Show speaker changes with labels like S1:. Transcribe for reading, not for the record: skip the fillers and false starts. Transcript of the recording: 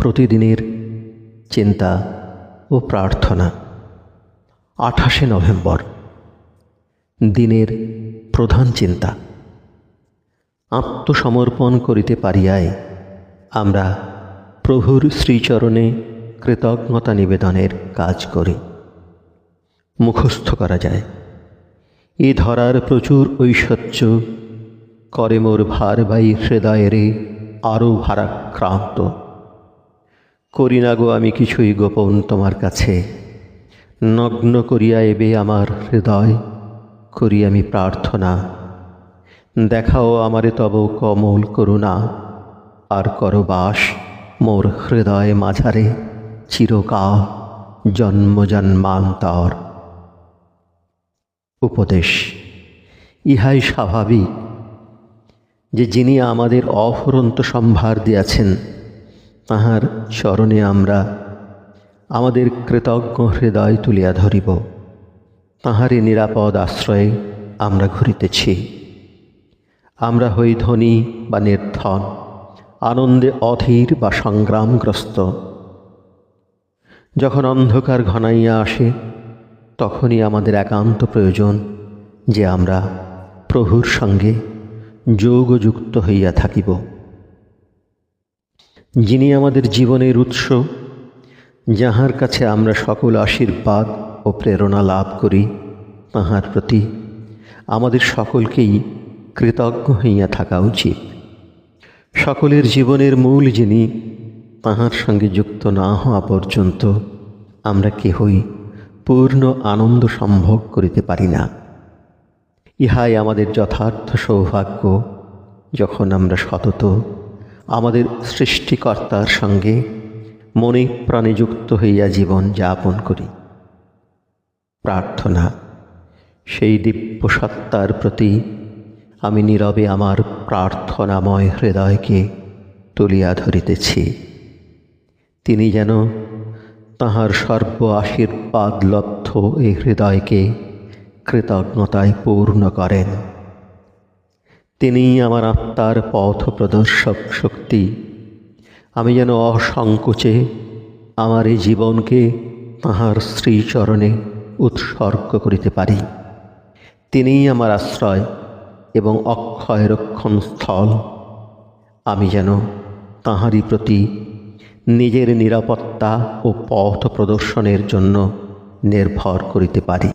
S1: প্রতিদিনের চিন্তা ও প্রার্থনা। 28 নভেম্বর, দিনের প্রধান চিন্তা। আত্মসমর্পণ করিতে পারিয়াই আমরা প্রভুর শ্রীচরণে কৃতজ্ঞতা নিবেদনের কাজ করি। মুখস্থ করা যায়, এ ধরার প্রচুর ঐশ্বর্য করে মোর ভারবাহী হৃদয়েরে আরও ভারাক্রান্ত। করি না গো আমি কিছুই গোপন তোমার কাছে, নগ্ন করিয়া এবে আমার হৃদয় করি আমি প্রার্থনা। দেখাও আমারে তব কমল করুণা, আর করো বাস মোর হৃদয় মাঝারে চিরকাল জন্ম জন্মান্তর। উপদেশ, ইহাই স্বাভাবিক যে যিনি আমাদের অফুরন্ত সম্ভার দিয়াছেন, তাঁহার চরণে আমরা আমাদের কৃতজ্ঞ হৃদয় তুলিয়া ধরিব। তাঁহারই নিরাপদ আশ্রয়ে আমরা ঘুরিতেছি। আমরা হই ধনী বা নির্ধন, আনন্দে অধীর বা সংগ্রামগ্রস্ত। যখন অন্ধকার ঘনাইয়া আসে, তখনই আমাদের একান্ত প্রয়োজন যে আমরা প্রভুর সঙ্গে যোগযুক্ত হইয়া থাকিব। যিনি আমাদের জীবনের উৎস, যাহার কাছে আমরা সকল আশীর্বাদ ও প্রেরণা লাভ করি, তাঁহার প্রতি আমাদের সকলকেই কৃতজ্ঞ হইয়া থাকা উচিত। সকলের জীবনের মূল যিনি, তাঁহার সঙ্গে যুক্ত না হওয়া পর্যন্ত আমরা কেহই পূর্ণ আনন্দ সম্ভোগ করিতে পারি না। ইহাই আমাদের যথার্থ সৌভাগ্য, যখন আমরা সতত আমাদের সৃষ্টিকর্তার সঙ্গে মনে প্রাণে যুক্ত হইয়া জীবন যাপন করি। প্রার্থনা, সেই দিব্য সত্তার প্রতি আমি নীরবে আমার প্রার্থনাময় হৃদয়কে তুলিয়া ধরিতেছি। তিনি যেন তাঁহার সর্ব আশীর্বাদ লব্ধ এই হৃদয়কে কৃতজ্ঞতায় পূর্ণ করেন। তিনিই আমার আত্মার পথ প্রদর্শক শক্তি। আমি যেন অসংকোচে আমার এই জীবনকে তাঁহার শ্রীচরণে উৎসর্গ করিতে পারি। তিনিই আমার আশ্রয় এবং অক্ষয় রক্ষণস্থল। আমি যেন তাঁহারই প্রতি নিজের নিরাপত্তা ও পথ প্রদর্শনের জন্য নির্ভর করিতে পারি।